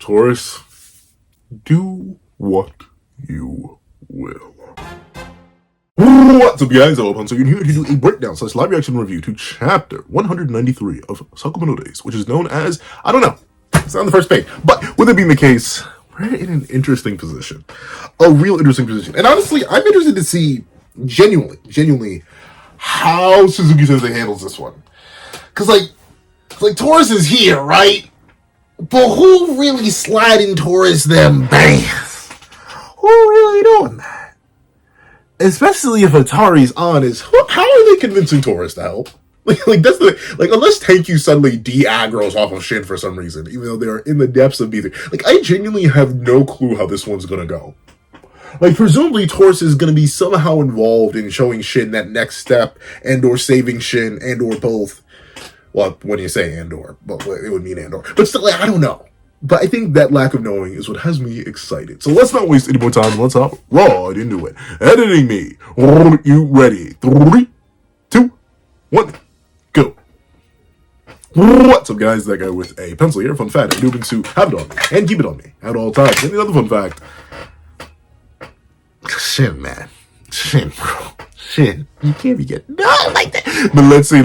Taurus, do what you will. What's up, guys? I'm here to do a breakdown / live reaction review to chapter 193 of Sakamotodays, which is known as, I don't know, it's on the first page. But with it being the case, we're in an interesting position. A real interesting position. And honestly, I'm interested to see genuinely, how Suzuki Sensei handles this one. Because, like Taurus is here, right? But who really sliding Taurus them bands? Who really doing that? Especially if Atari's honest, how are they convincing Taurus to help? Like that's the unless Tenkyu suddenly de-aggroes off of Shin for some reason, even though they're in the depths of beating. I genuinely have no clue how this one's gonna go. Presumably Taurus is gonna be somehow involved in showing Shin that next step, and/or saving Shin, and/or both. Well, when you say and/or, but it would mean and/or. But still, I don't know. But I think that lack of knowing is what has me excited. So let's not waste any more time. Let's hop right into it. Editing me. You ready? 3, 2, 1, go. What's up, guys? That guy with a pencil here. Fun fact, I'm doing to have it on me and keep it on me at all times. And another fun fact. Shin, man. Shin, bro. Shin. You can't be getting nothing like that. But let's see.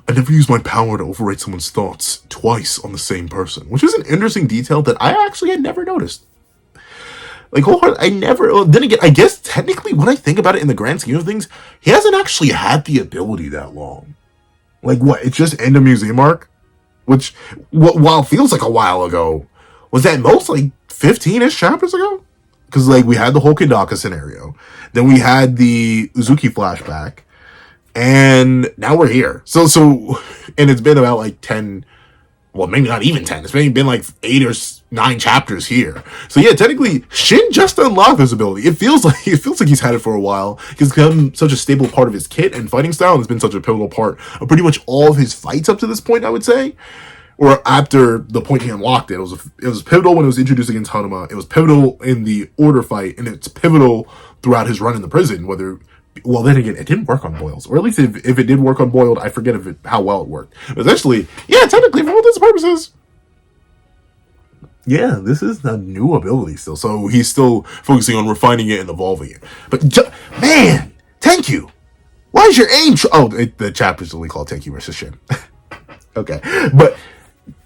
I never use my power to overwrite someone's thoughts twice on the same person, which is an interesting detail that I actually had never noticed. I never, then again, I guess technically when I think about it in the grand scheme of things, he hasn't actually had the ability that long. It's just end of museum arc? Which, while it feels like a while ago, was that most 15-ish chapters ago? Because we had the whole Kidaka scenario, then we had the Uzuki flashback, and now we're here. So, and it's been about 10, well, maybe not even 10. It's maybe been 8 or 9 chapters here. So yeah, technically, Shin just unlocked this ability. It feels like he's had it for a while. He's become such a stable part of his kit and fighting style, and it's been such a pivotal part of pretty much all of his fights up to this point, I would say. Or after the point he unlocked it. It was pivotal when it was introduced against Hanuma. It was pivotal in the order fight, and it's pivotal throughout his run in the prison, well, then again, it didn't work on Boils. Or at least if it did work on Boiled, I forget how well it worked. But essentially, yeah, technically, for all intents and purposes, yeah, this is a new ability still. So he's still focusing on refining it and evolving it. But, man, Tenkyu, why is your aim... the chapter's only called Tenkyu versus Shin. Okay, but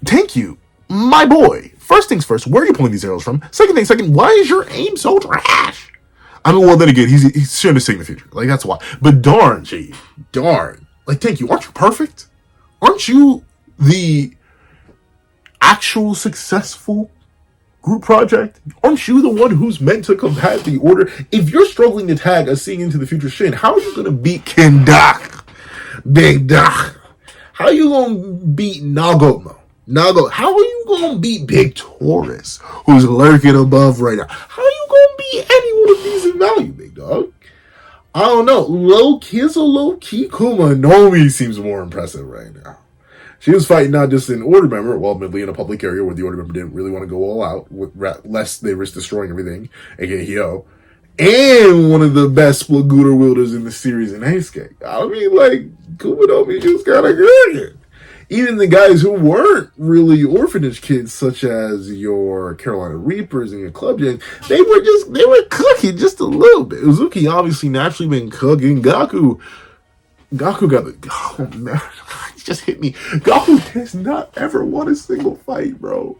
Tenkyu, my boy, first things first, where are you pulling these arrows from? Second, why is your aim so trash? I mean, well, then again, he's trying to see in the future. That's why. But darn, Chief. Darn. Tenkyu, aren't you perfect? Aren't you the actual successful group project? Aren't you the one who's meant to combat the order? If you're struggling to tag a seeing into the future Shin, how are you going to beat Kendak? Big Doc. How are you going to beat Nagomo? How are you going to beat Big Taurus, who's lurking above right now? How are you going to beat any one of these in value, big dog? I don't know. Low-key Kuma Nomi seems more impressive right now. She was fighting not just an order member, well, admittedly in a public area where the order member didn't really want to go all out, lest they risk destroying everything, aka Hyo, and one of the best split Gooder wielders in the series in Heisuke. I mean, Kuma Nomi just kind of good. Even the guys who weren't really orphanage kids, such as your Carolina Reapers and your Club Gen, they were cooking just a little bit. Uzuki obviously naturally been cooking. Gaku got oh man, it just hit me. Gaku has not ever won a single fight, bro.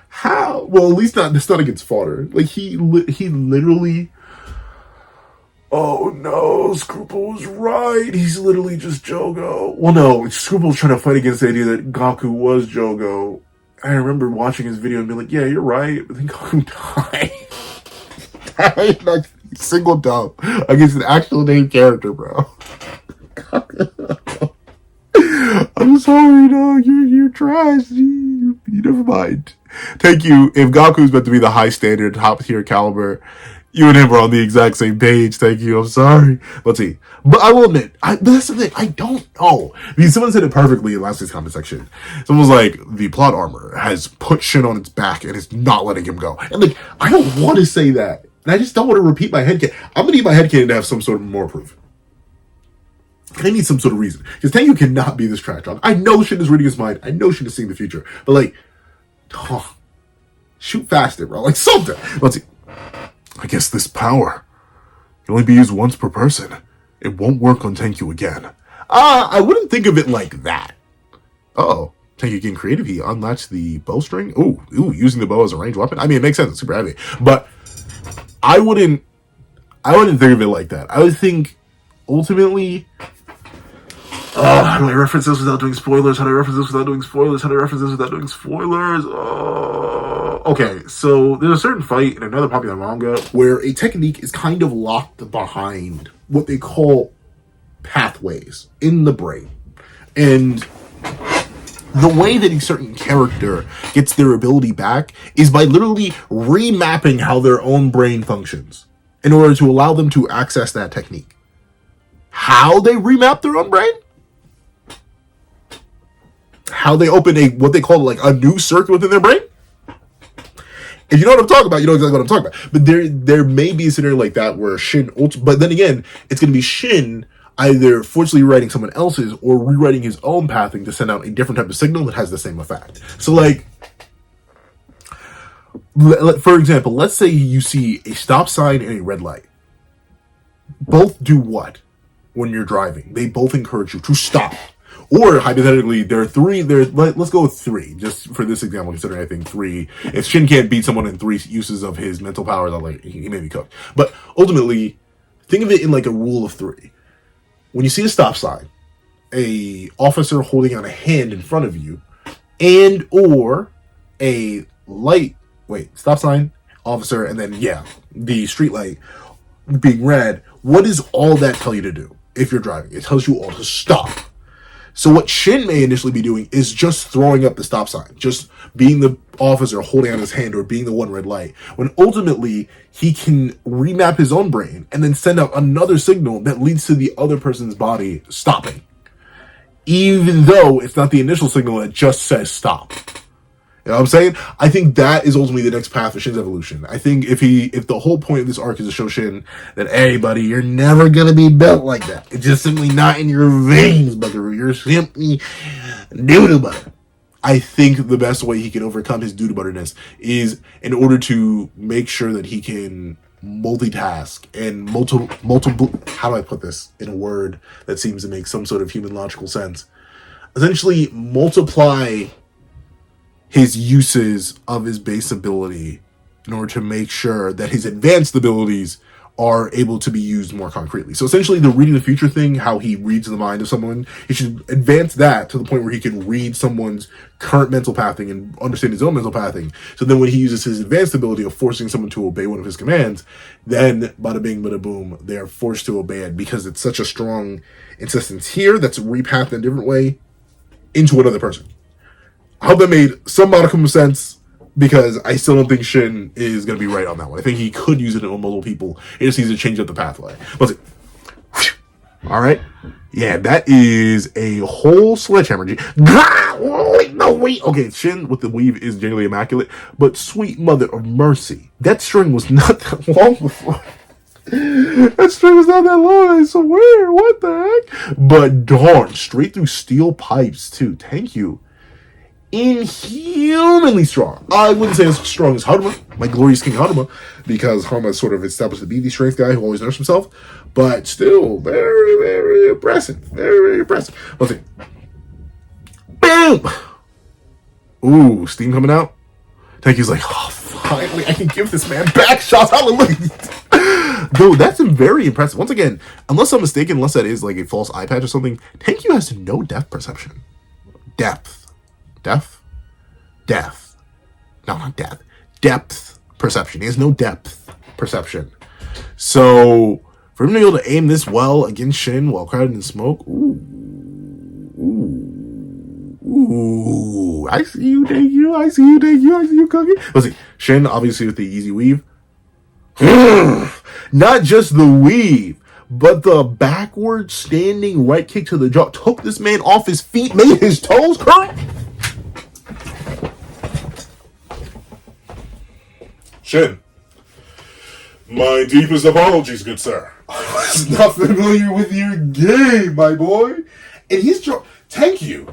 How? Well, at least it's not against fodder. He literally. Oh no, Scruple was right. He's literally just Jogo. Well, no, Scruple's trying to fight against the idea that Gaku was Jogo. I remember watching his video and being like, yeah, you're right. But then Gaku died. Died single dump against an actual named character, bro. I'm sorry, dog. You're trash. You never mind. Tenkyu, if Gaku's meant to be the high standard, top tier caliber, you and him are on the exact same page. Tenkyu, I'm sorry. Let's see. But I will admit, but that's the thing. I don't know. Because someone said it perfectly in last week's comment section. Someone was like, the plot armor has put Shin on its back and is not letting him go. And I don't want to say that. And I just don't want to repeat my headcanon. I'm going to need my headcanon to have some sort of more proof. I need some sort of reason. Because Tenkyu cannot be this trash dog. I know Shin is reading his mind. I know Shin is seeing the future. But Oh, shoot faster, bro. Like something. Let's see. I guess this power can only be used once per person. It won't work on Tenkyu again. I wouldn't think of it like that. Uh-oh. Tenkyu getting creative. He unlatched the bowstring. Ooh, using the bow as a ranged weapon. I mean, it makes sense. It's super heavy. But I wouldn't think of it like that. I would think, ultimately... how do I reference this without doing spoilers? Okay, so there's a certain fight in another popular manga where a technique is kind of locked behind what they call pathways in the brain. And the way that a certain character gets their ability back is by literally remapping how their own brain functions in order to allow them to access that technique. How they remap their own brain? How they open what they call like a new circuit within their brain? If you know what I'm talking about, you know exactly what I'm talking about. But there may be a scenario like that where Shin, but then again, it's going to be Shin either forcibly rewriting someone else's or rewriting his own pathing to send out a different type of signal that has the same effect. So like, for example, let's say you see a stop sign and a red light. Both do what when you're driving? They both encourage you to stop. Or hypothetically, let's go with 3, just for this example, considering I think 3, if Shin can't beat someone in 3 uses of his mental powers, he may be cooked. But ultimately, think of it in like a rule of 3. When you see a stop sign, a officer holding out a hand in front of you, and or a stop sign, officer, and then the street light being red, what does all that tell you to do if you're driving? It tells you all to stop. So what Shin may initially be doing is just throwing up the stop sign, just being the officer holding out his hand or being the one red light, when ultimately he can remap his own brain and then send out another signal that leads to the other person's body stopping, even though it's not the initial signal that just says stop. You know what I'm saying? I think that is ultimately the next path of Shin's evolution. I think if the whole point of this arc is to show Shin that, hey, buddy, you're never gonna be built like that. It's just simply not in your veins, buckaroo. You're simply doo-doo butter. I think the best way he can overcome his doo-doo butterness is in order to make sure that he can multitask and multiple. How do I put this in a word that seems to make some sort of human logical sense? Essentially, multiply his uses of his base ability in order to make sure that his advanced abilities are able to be used more concretely. So essentially the reading the future thing, how he reads the mind of someone, he should advance that to the point where he can read someone's current mental pathing and understand his own mental pathing. So then when he uses his advanced ability of forcing someone to obey one of his commands, then bada bing, bada boom, they are forced to obey it because it's such a strong insistence here that's repathed in a different way into another person. I hope that made some modicum of sense, because I still don't think Shin is going to be right on that one. I think he could use it on multiple people. He just needs to change up the pathway. Let's see. All right. Yeah, that is a whole sledgehammer. Wait. Okay, Shin with the weave is genuinely immaculate, but sweet mother of mercy, that string was not that long before. That string was not that long, I swear. What the heck? But darn, straight through steel pipes, too. Thank you. Inhumanly strong. I wouldn't say as strong as Haruma, my glorious King Haruma, because Haruma is sort of established to be the strength guy who always knows himself, but still very, very impressive. Very, very impressive. Let's see. Boom! Ooh, steam coming out. Tenkyu's like, oh, finally, I can give this man back shots. Hallelujah. Dude, that's very impressive. Once again, unless I'm mistaken, unless that is like a false eye patch or something, Tenkyu has no depth perception. Depth. No, not depth. Depth perception. He has no depth perception. So, for him to be able to aim this well against Shin while crowded in smoke, ooh. I see you, Tenkyu. I see you, Cookie. Let's see. Shin, obviously, with the easy weave. Not just the weave, but the backward standing right kick to the jaw took this man off his feet, made his toes curl. Shin, my deepest apologies, good sir. I was not familiar with your game, my boy. And he's Tenkyu.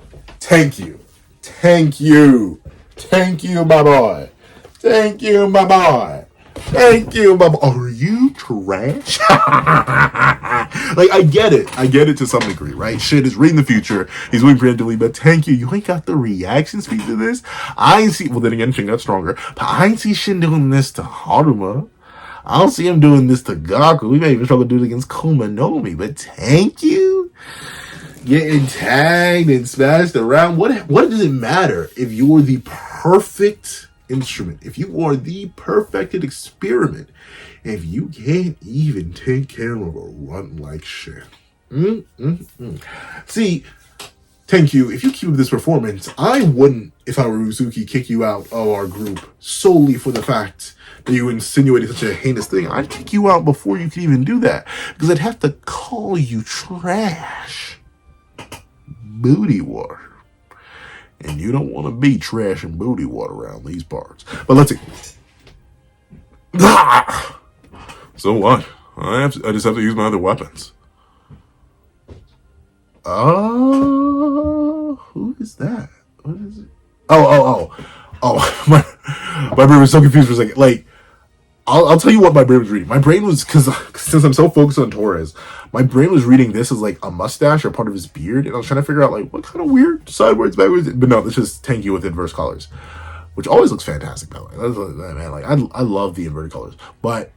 Thank you, my boy. Thank you, my boy. Thank you, my boy. Are you trash? Like, I get it. I get it to some degree, right? Shin is reading the future. He's waiting preemptively, but thank you. You ain't got the reaction speed to this. I ain't see, well, then again, Shin got stronger, but I ain't see Shin doing this to Haruma. I don't see him doing this to Gaku. We may even struggle to do it against Kumanomi, but thank you. Getting tagged and smashed around. What does it matter if you're the perfect instrument? If you are the perfected experiment, if you can't even take care of a run like Shin. See, Tenkyu, if you keep up this performance, I wouldn't, if I were Uzuki, kick you out of our group solely for the fact that you insinuated such a heinous thing. I'd kick you out before you could even do that, because I'd have to call you trash. Booty water. And you don't want to be trash and booty water around these parts. But let's see. So what? I just have to use my other weapons. Who is that? What is it? Oh. My brain was so confused for a second. Like, I'll tell you what my brain was reading. My brain was, because since I'm so focused on Torres, my brain was reading this as like a mustache or part of his beard, and I was trying to figure out like what kind of weird sideways, backwards. But no, this is Tenkyu with inverse colors, which always looks fantastic. By the way, man, like I love the inverted colors. But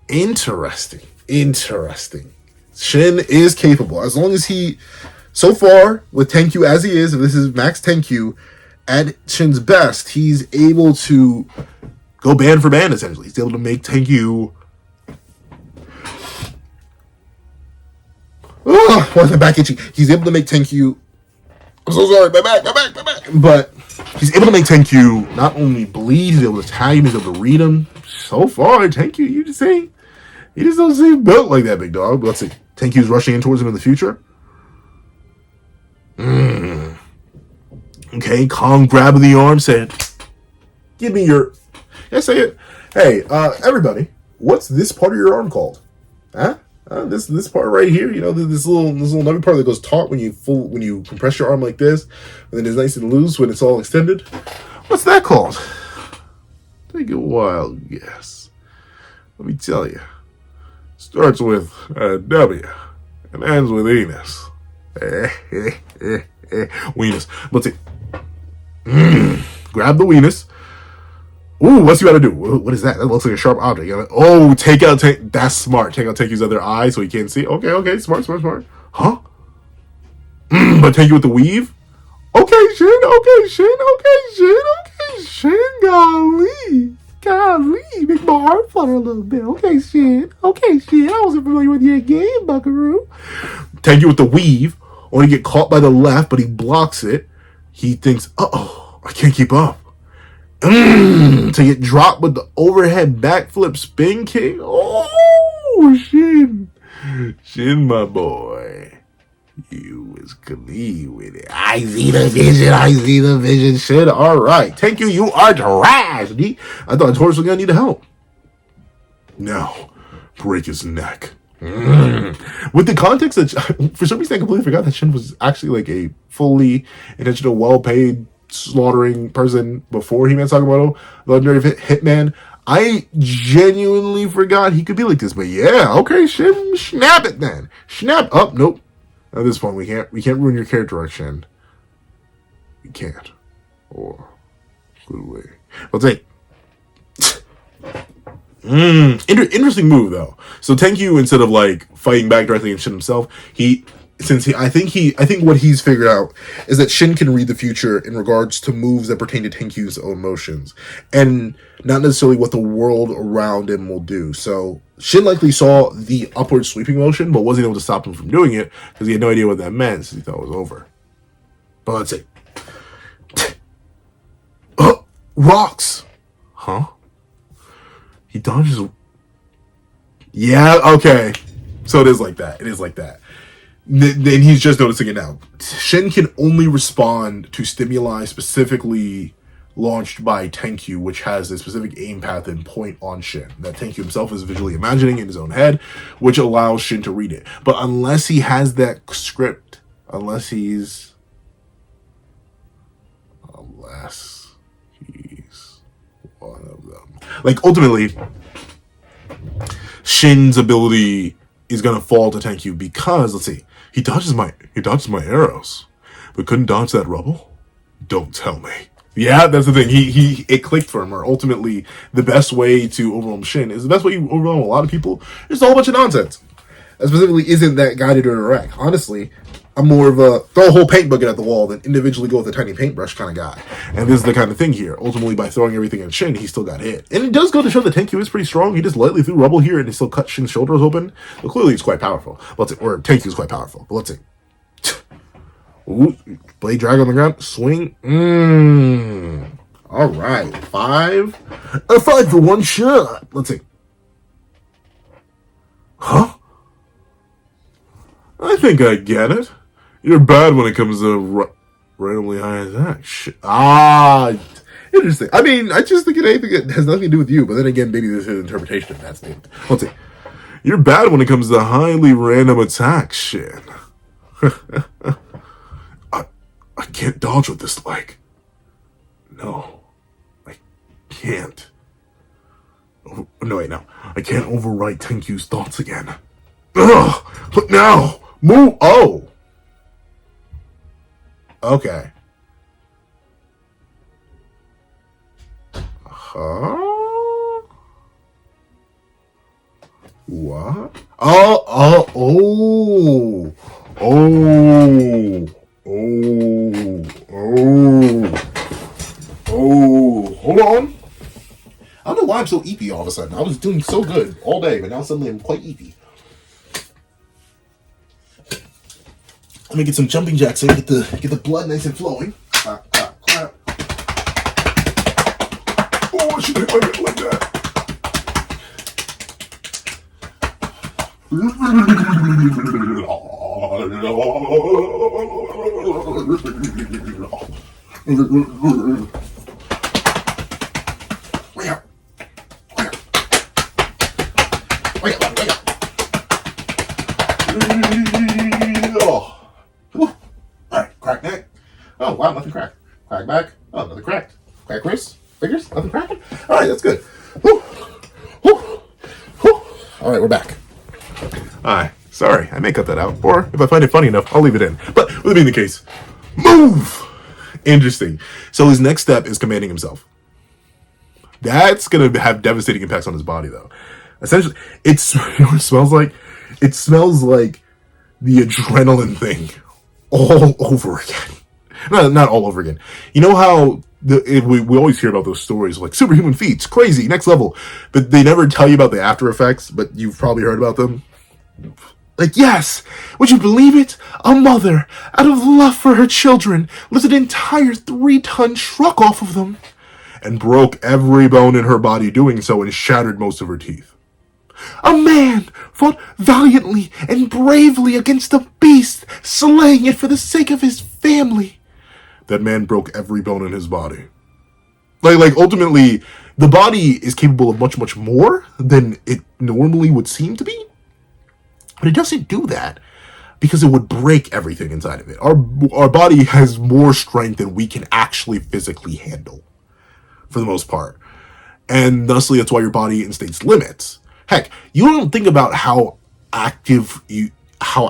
interesting. Shin is capable, as long as he, so far with Tenkyu as he is, if this is max Tenkyu, at Shin's best, he's able to go band for band, essentially. He's able to make Tenkyu... Oh, why is my back itchy? He's able to make Tenkyu... I'm so sorry, my back. But he's able to make Tenkyu not only bleed, he's able to tag him, he's able to read him. So far, Tenkyu, you just don't seem built like that, big dog. But let's see. Tenkyu's rushing in towards him in the future. Okay, Kong grabbing the arm, saying, give me your... Yeah, say it. Hey, everybody, what's this part of your arm called? Huh? This part right here, you know, this little nubby part that goes taut when you compress your arm like this, and then it's nice and loose when it's all extended. What's that called? Take a wild guess. Let me tell you. Starts with W and ends with Enos. Weenus. Let's see. Grab the weenus. Ooh, what's you gotta do? What is that? That looks like a sharp object. Take out that's smart. Take out Tenkyu's other eye so he can't see. Okay, smart. Huh? But Tenkyu with the weave? Okay, Shin, golly, make my heart flutter a little bit. Okay, Shin, I wasn't familiar with your game, buckaroo. Tenkyu with the weave, only get caught by the left, but he blocks it. He thinks, uh-oh, I can't keep up. To get dropped with the overhead backflip spin kick. Oh, Shin, my boy. You was clean with it. I see the vision. Shin, all right. Tenkyu, you are trash. I thought Taurus was going to need help. No. Break his neck. With the context that, for some reason, I completely forgot that Shin was actually like a fully intentional, well-paid, slaughtering person before he met Sakamoto, the legendary hitman. I genuinely forgot he could be like this, but yeah, okay, Shin, snap it then. Snap up. Nope. At this point, we can't ruin your character arc, Shin. We can't. Or good way. Let's say. Interesting move though. So Tenkyu, instead of like fighting back directly at Shin himself, I think what he's figured out is that Shin can read the future in regards to moves that pertain to Tenkyu's own motions, and not necessarily what the world around him will do. So Shin likely saw the upward sweeping motion, but wasn't able to stop him from doing it because he had no idea what that meant, so he thought it was over. But let's see. Rocks! Huh? He dodges... Yeah, okay. So it is like that. Then he's just noticing it now. Shin can only respond to stimuli specifically launched by Tenkyu, which has a specific aim path and point on Shin that Tenkyu himself is visually imagining in his own head, which allows Shin to read it. But unless he has that script, unless he's Like, ultimately, Shin's ability is gonna fall to Tenkyu because, let's see, he dodges my arrows, but couldn't dodge that rubble? Don't tell me. Yeah, that's the thing. It clicked for him. Or ultimately, the best way to overwhelm Shin is the best way you overwhelm a lot of people. It's a whole bunch of nonsense. That specifically isn't that guided or direct. Honestly, I'm more of a throw a whole paint bucket at the wall than individually go with a tiny paintbrush kind of guy. And this is the kind of thing here. Ultimately, by throwing everything at Shin, he still got hit. And it does go to show that Tenkyu is pretty strong. He just lightly threw rubble here and he still cut Shin's shoulders open. But clearly, it's quite powerful. Let's see. Or Tenkyu's quite powerful. But let's see. Ooh, blade drag on the ground. Swing. All right. 5. A 5 for one shot. Let's see. Huh? I think I get it. You're bad when it comes to randomly high attack. Interesting. I mean, I just think it has nothing to do with you, but then again, maybe this is an interpretation of that statement. Let's see. You're bad when it comes to highly random attacks, Shin. I can't dodge with this leg. No, I can't. No, wait, no. I can't overwrite Tenkyu's thoughts again. Ugh! But now! Move! Oh! Okay. Huh? What? Oh! Hold on. I don't know why I'm so eepy all of a sudden. I was doing so good all day, but now suddenly I'm quite eepy. Let me get some jumping jacks in, get the blood nice and flowing. Clap, clap, clap. Oh, I should hit my head like that. Wake up. Wake up. Alright, crack neck. Oh, wow, nothing cracked. Crack back. Oh, nothing cracked. Crack wrist. Fingers. Nothing cracking. Alright, that's good. Alright, we're back. Alright, sorry, I may cut that out. Or, if I find it funny enough, I'll leave it in. But, with it being the case, move! Interesting. So his next step is commanding himself. That's going to have devastating impacts on his body, though. Essentially, you know what it smells like? It smells like the adrenaline thing all over again. Not all over again. You know how we always hear about those stories like superhuman feats, crazy, next level, but they never tell you about the after effects, but you've probably heard about them. Like, yes, would you believe it? A mother, out of love for her children, lifted an entire 3-ton truck off of them and broke every bone in her body doing so and shattered most of her teeth. A man fought valiantly and bravely against a beast, slaying it for the sake of his family. That man broke every bone in his body. Like ultimately, the body is capable of much, much more than it normally would seem to be. But it doesn't do that because it would break everything inside of it. Our body has more strength than we can actually physically handle, for the most part. And thusly, that's why your body instates limits. Heck, you don't think about how active and how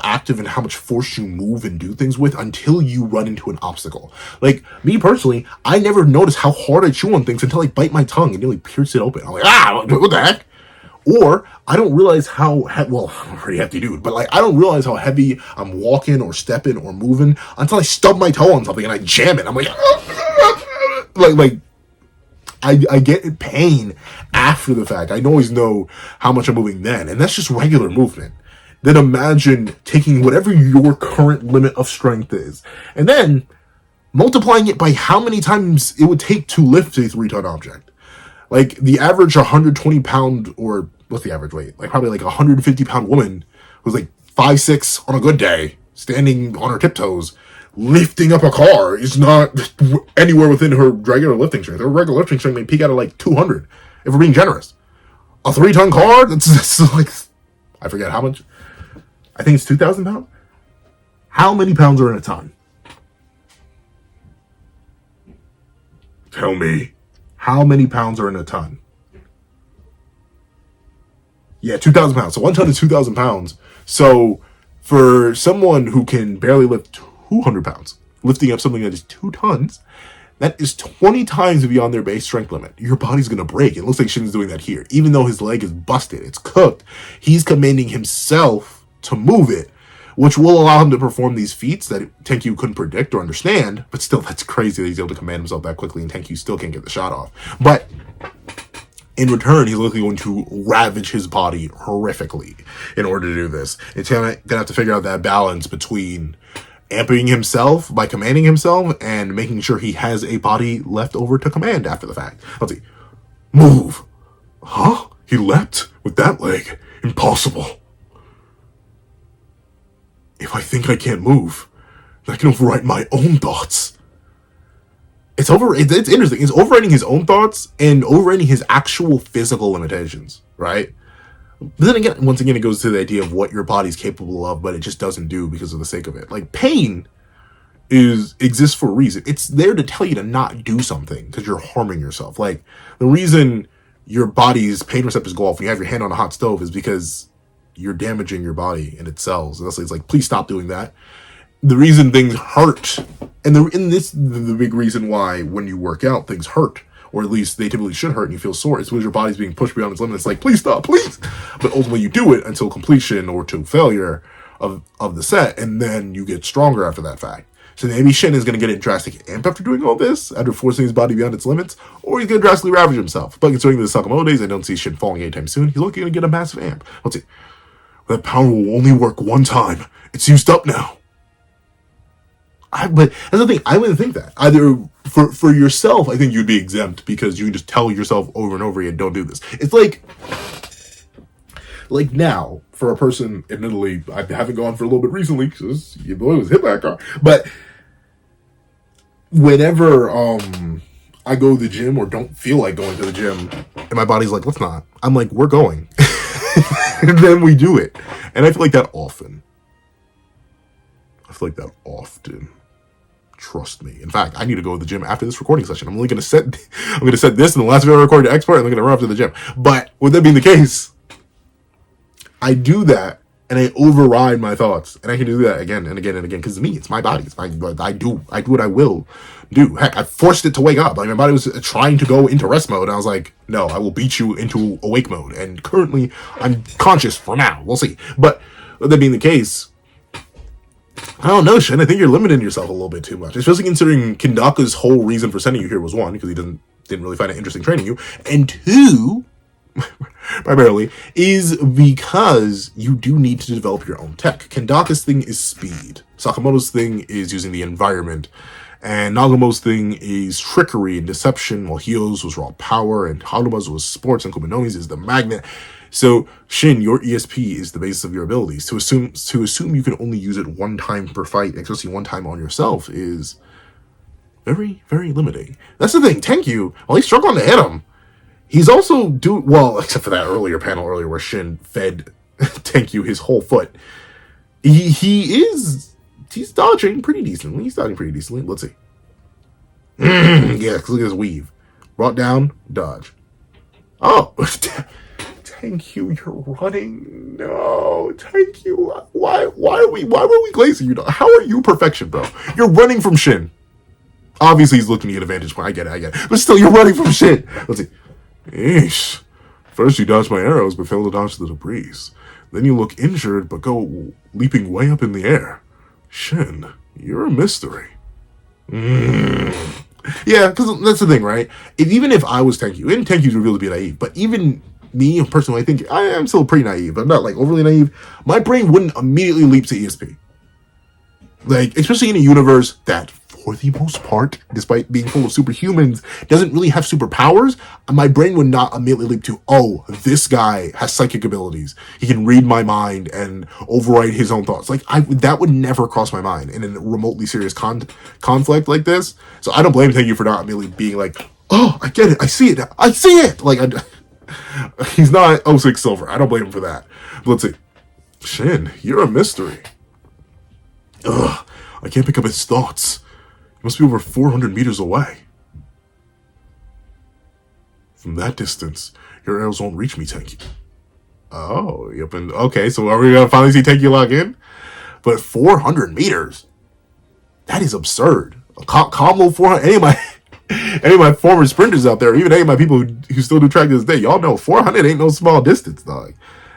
much force you move and do things with until you run into an obstacle. Like, me personally, I never notice how hard I chew on things until I bite my tongue and nearly pierce it open. I'm like, what the heck? Or, I don't realize how, well, I'm a pretty hefty dude, but like, I don't realize how heavy I'm walking or stepping or moving until I stub my toe on something and I jam it. I'm like, I get pain after the fact. I always know how much I'm moving then, and that's just regular movement. Then imagine taking whatever your current limit of strength is, and then multiplying it by how many times it would take to lift a 3-ton object. Like, the average 120-pound, or what's the average weight? Like, probably like a 150-pound woman who's like 5'6" on a good day, standing on her tiptoes, lifting up a car is not anywhere within her regular lifting strength. Her regular lifting strength may peak out at like 200, if we're being generous. A 3-ton car? That's like, I forget how much. I think it's 2,000 pounds. How many pounds are in a ton? Tell me. How many pounds are in a ton? Yeah, 2,000 pounds. So 1 ton is 2,000 pounds. So for someone who can barely lift 200 pounds, lifting up something that is 2 tons, that is 20 times beyond their base strength limit. Your body's going to break. It looks like Shin's doing that here. Even though his leg is busted, it's cooked, he's commanding himself to move it, which will allow him to perform these feats that Tenkyu couldn't predict or understand. But still, that's crazy that he's able to command himself that quickly and Tenkyu still can't get the shot off. But in return, he's literally going to ravage his body horrifically in order to do this. It's gonna have to figure out that balance between amping himself by commanding himself and making sure he has a body left over to command after the fact. Let's see. Move. Huh? He leapt with that leg. Impossible. If I think I can't move, I can override my own thoughts. It's interesting. It's overriding his own thoughts and overriding his actual physical limitations, right? But then again, once again, it goes to the idea of what your body's capable of, but it just doesn't do because of the sake of it. Like, pain exists for a reason. It's there to tell you to not do something because you're harming yourself. Like, the reason your body's pain receptors go off when you have your hand on a hot stove is because you're damaging your body and its cells. And it's like, please stop doing that. The reason things hurt, and the big reason why when you work out, things hurt, or at least they typically should hurt and you feel sore, it's because your body's being pushed beyond its limit. It's like, please stop, please. But ultimately you do it until completion or to failure of the set, and then you get stronger after that fact. So maybe Shin is going to get a drastic amp after doing all this, after forcing his body beyond its limits, or he's going to drastically ravage himself. But considering the Sakamoto days, I don't see Shin falling anytime soon. He's looking to get a massive amp. Let's see. That power will only work one time. It's used up now. But that's the thing, I wouldn't think that. Either for yourself, I think you'd be exempt because you can just tell yourself over and over again, don't do this. It's like now, for a person, admittedly, I haven't gone for a little bit recently because your boy was hit by a car. But whenever I go to the gym or don't feel like going to the gym, and my body's like, let's not. I'm like, we're going. And then we do it. And I feel like that often. Trust me. In fact, I need to go to the gym after this recording session. I'm going to set this in the last video I recorded to export, and I'm going to run up to the gym. But with that being the case, I do that and I override my thoughts, and I can do that again and again and again because me, it's my body. It's my, I do what I will do. Heck, I forced it to wake up. Like, my body was trying to go into rest mode, and I was like, no, I will beat you into awake mode. And currently, I'm conscious for now. We'll see. But with that being the case, I don't know, Shin. I think you're limiting yourself a little bit too much, especially considering Kindaka's whole reason for sending you here was one, because he didn't really find it interesting training you, and two, primarily, is because you do need to develop your own tech. Kindaka's thing is speed. Sakamoto's thing is using the environment. And Nagumo's thing is trickery and deception, while Hyo's was raw power, and Haruma's was sports, and Kumanomi's is the magnet. So, Shin, your ESP is the basis of your abilities. To assume you can only use it one time per fight, especially one time on yourself, is very, very limiting. That's the thing. Tenkyu, while he's struggling to hit him, he's also except for that panel earlier where Shin fed Tenkyu his whole foot. He's dodging pretty decently. Let's see. Yeah, look at his weave. Brought down, dodge. Oh, Tenkyu, you're running. No, Tenkyu. Why were we glazing you? How are you perfection, bro? You're running from Shin. Obviously, he's looking to get a vantage point. I get it. But still, you're running from Shin. Let's see. Eesh. First you dodge my arrows, but fail to dodge the debris. Then you look injured, but go leaping way up in the air. Shin, you're a mystery. Yeah, because that's the thing, right? Even if I was Tenkyu, and Tenkyu's revealed to be naive, but even me, personally, I think I am still pretty naive. I'm not, like, overly naive. My brain wouldn't immediately leap to ESP. Like, especially in a universe that, for the most part, despite being full of superhumans, doesn't really have superpowers, my brain would not immediately leap to, oh, this guy has psychic abilities. He can read my mind and override his own thoughts. Like, that would never cross my mind in a remotely serious conflict like this. So I don't blame Tenkyu for not immediately being like, oh, I get it. I see it now. I see it. Like, he's not 06 Silver. I don't blame him for that. But let's see. Shin, you're a mystery. Ugh, I can't pick up his thoughts. He must be over 400 meters away. From that distance, your arrows won't reach me, Tenkyu. Oh, you opened. Okay, so are we gonna finally see Tenkyu log in? But 400 meters. That is absurd. Combo 400. Any of my former sprinters out there, even any of my people who still do track to this day, y'all know 400 ain't no small distance, dog.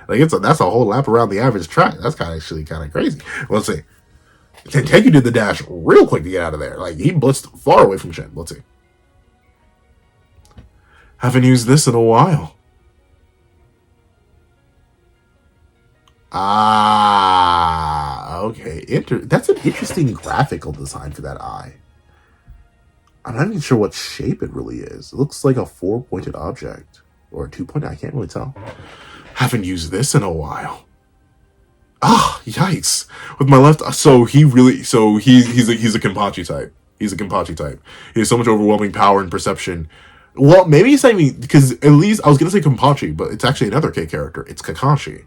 Like that's a whole lap around the average track. That's actually kind of crazy. Let's see. Tenkyu did the dash real quick to get out of there. Like he blitzed far away from Shin. Let's see. Haven't used this in a while. Ah, okay. That's an interesting graphical design for that eye. I'm not even sure what shape it really is. It looks like a 4-pointed object. Or a 2-pointed, I can't really tell. Haven't used this in a while. Ah, yikes. With my left, he's a Kenpachi type. He's a Kenpachi type. He has so much overwhelming power and perception. Well, maybe it's not even, because at least, I was going to say Kenpachi, but it's actually another K character. It's Kakashi.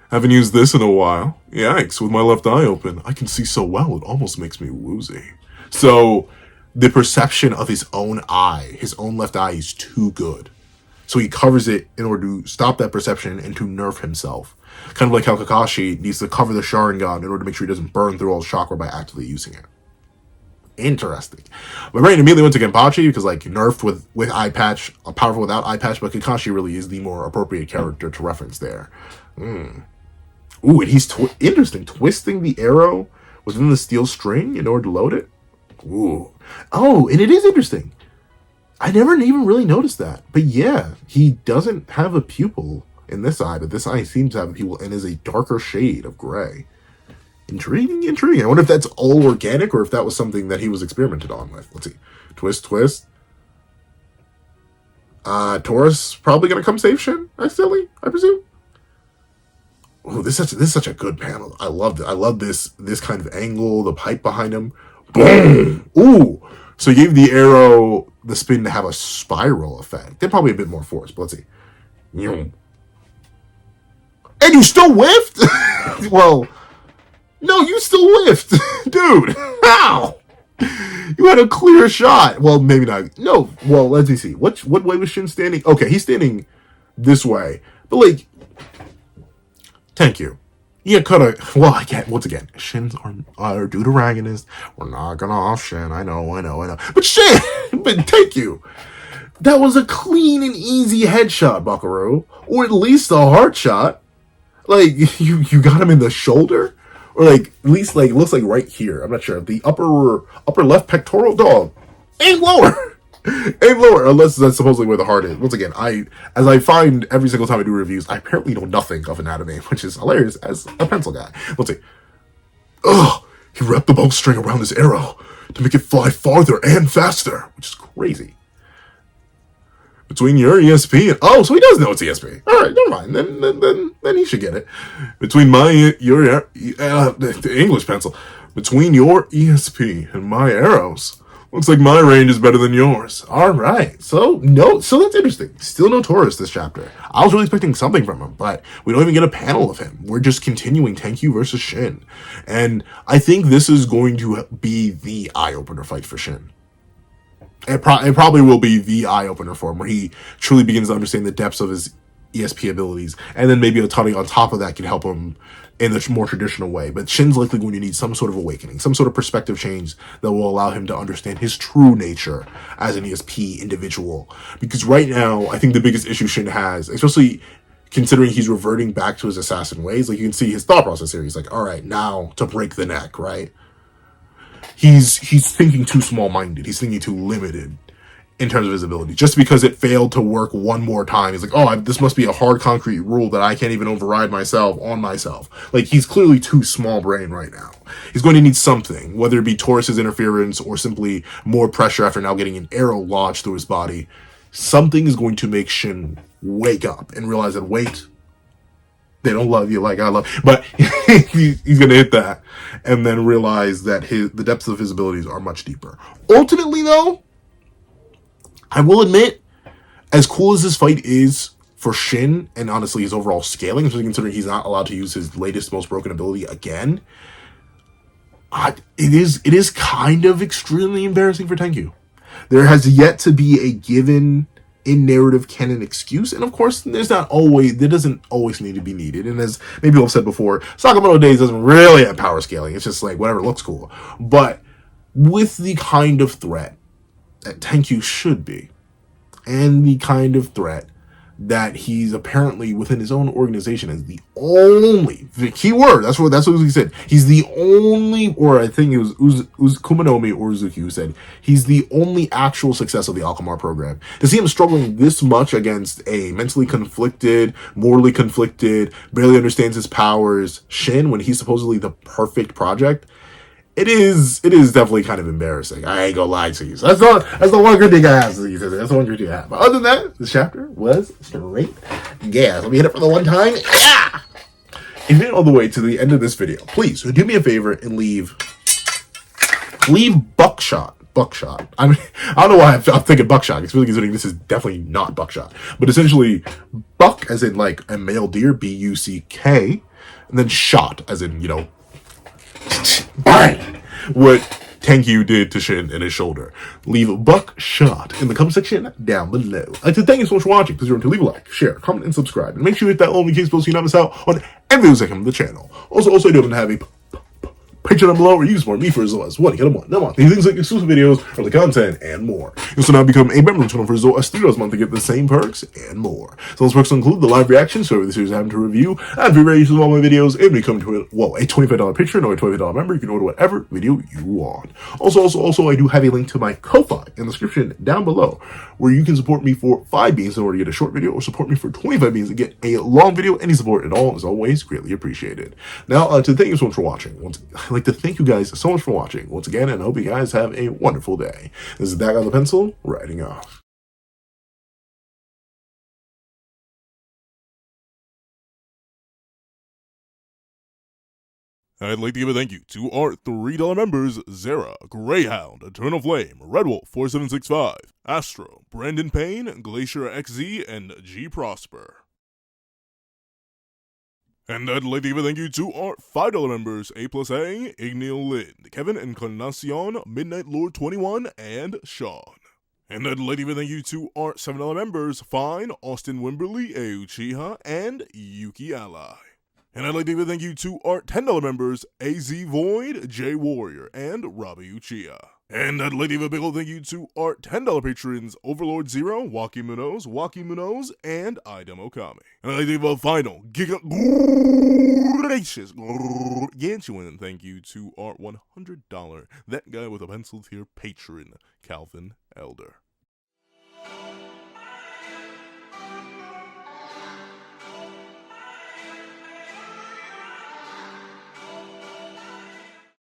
Haven't used this in a while. Yikes, with my left eye open, I can see so well, it almost makes me woozy. So, the perception of his own eye, his own left eye, is too good. So he covers it in order to stop that perception and to nerf himself. Kind of like how Kakashi needs to cover the Sharingan in order to make sure he doesn't burn through all the chakra by actively using it. Interesting. My brain immediately went to Kenpachi because, like, nerfed with eye patch, powerful without eye patch, but Kakashi really is the more appropriate character to reference there. Ooh, and he's interesting. Twisting the arrow within the steel string in order to load it. Ooh. Oh, and it is interesting. I never even really noticed that. But yeah, he doesn't have a pupil in this eye, but this eye seems to have a pupil and is a darker shade of gray. Intriguing. I wonder if that's all organic or if that was something that he was experimented on with. Let's see. Twist. Taurus probably gonna come save Shin, I presume. Oh, this is such a good panel. I loved it. I love this kind of angle, the pipe behind him. Boom! Ooh! So he gave the arrow the spin to have a spiral effect. Then probably a bit more force, but let's see. And you still whiffed? Well, no, you still whiffed. Dude, how? You had a clear shot. Well, maybe not. No, well, let me see. What way was Shin standing? Okay, he's standing this way. But, like, Tenkyu. Yeah, coulda. Well, once again, Shins are deuteragonist. We're not gonna off Shin. I know. But Tenkyu. That was a clean and easy headshot, Buckaroo. Or at least a heart shot. Like, you got him in the shoulder? Or, like, at least, like, it looks like right here. I'm not sure. The upper left pectoral dog. Aim lower! Aim lower, unless that's supposedly where the heart is. Once again, as I find every single time I do reviews, I apparently know nothing of anatomy, which is hilarious as a pencil guy. Let's see. Ugh! He wrapped the bowstring around his arrow to make it fly farther and faster, which is crazy. Between your ESP and... Oh, so he does know it's ESP. Alright, never mind. Then he should get it. Between the English pencil. Between your ESP and my arrows... Looks like my range is better than yours. Alright, so that's interesting. Still no Taurus this chapter. I was really expecting something from him, but we don't even get a panel of him. We're just continuing Tenkyu versus Shin. And I think this is going to be the eye-opener fight for Shin. It probably will be the eye-opener for him, where he truly begins to understand the depths of his ESP abilities, and then maybe a tutting on top of that can help him in the more traditional way. But Shin's likely going to need some sort of awakening, some sort of perspective change that will allow him to understand his true nature as an ESP individual. Because right now, I think the biggest issue Shin has, especially considering he's reverting back to his assassin ways, like you can see his thought process here. He's like, all right, now to break the neck, right? He's thinking too small-minded. He's thinking too limited in terms of his ability. Just because it failed to work one more time, he's like, oh, this must be a hard concrete rule that I can't even override on myself. Like, he's clearly too small brain right now. He's going to need something, whether it be Taurus's interference or simply more pressure after now getting an arrow lodged through his body. Something is going to make Shin wake up and realize that, wait, they don't love you like I love, but he's going to hit that and then realize that the depths of his abilities are much deeper. Ultimately, though, I will admit, as cool as this fight is for Shin, and honestly his overall scaling, especially considering he's not allowed to use his latest, most broken ability again, it is kind of extremely embarrassing for Tenkyu. There has yet to be a given in narrative canon excuse, and of course there doesn't always need to be needed. And as maybe people have said before, Sakamoto Days doesn't really have power scaling. It's just like whatever looks cool. But with the kind of threat that Tenkyu should be, and the kind of threat that he's apparently within his own organization as the key word, that's what he said. He's the only, or I think it was Kumanomi or Uzuki who said, he's the only actual success of the Alchemar program. To see him struggling this much against a mentally conflicted, morally conflicted, barely understands his powers Shin when he's supposedly the perfect project, it is definitely kind of embarrassing. I ain't gonna lie to you. So that's the one good thing I have. That's the one good thing I have. But other than that, the chapter was straight gas. Let me hit it for the one time. Yeah! If you made it all the way to the end of this video, please do me a favor and leave buckshot. I mean, I don't know why I'm thinking buckshot, especially considering this is definitely not buckshot. But essentially, buck as in like a male deer, B-U-C-K, and then shot as in, bang! What Tenkyu did to Shin in his shoulder. Leave a buckshot in the comment section down below. I'd like to thank you so much for watching. Please remember to leave a like, share, comment, and subscribe. And make sure you hit that little notification bell so you don't miss out on every video second of the channel. Also, I do happen to have a Patreon down below where you support me for as low as $1 a month. These things like exclusive videos, early content, and more. You also now become a member of the channel for as low as $3 a month to get the same perks and more. So those perks include the live reaction, so every the series I happen to review, and be ready to all my videos, and become to a $25 Patreon or a $25 member. You can order whatever video you want. Also, I do have a link to my Ko-Fi in the description down below, where you can support me for 5 beans in order to get a short video, or support me for 25 beans to get a long video. Any support at all is always greatly appreciated. Now, to thank you so much for watching. I'd like to thank you guys so much for watching once again, and I hope you guys have a wonderful day. This is That Guy with the Pencil, writing off. I'd like to give a thank you to our $3 members: Zara, Greyhound, Eternal Flame, Red Wolf 4765, Astro, Brandon Payne, Glacier XZ, and G Prosper. And I'd like to give a thank you to our $5 members: A+A, Ignil Lind, Kevin Encarnacion, Midnight Lord 21, and Sean. And I'd like to give a thank you to our $7 members: Fine, Austin Wimberly, Euchiha, and Yuki Ally. And I'd like to give a thank you to our $10 members: AZ Void, J Warrior, and Robbie Uchiha. And I'd like to give a big old thank you to our $10 patrons: Overlord Zero, Waki Munoz, and Idem Okami. And I'd like to give a final gracious gargantuan thank you to our $100 That Guy with a Pencil tier patron, Calvin Elder.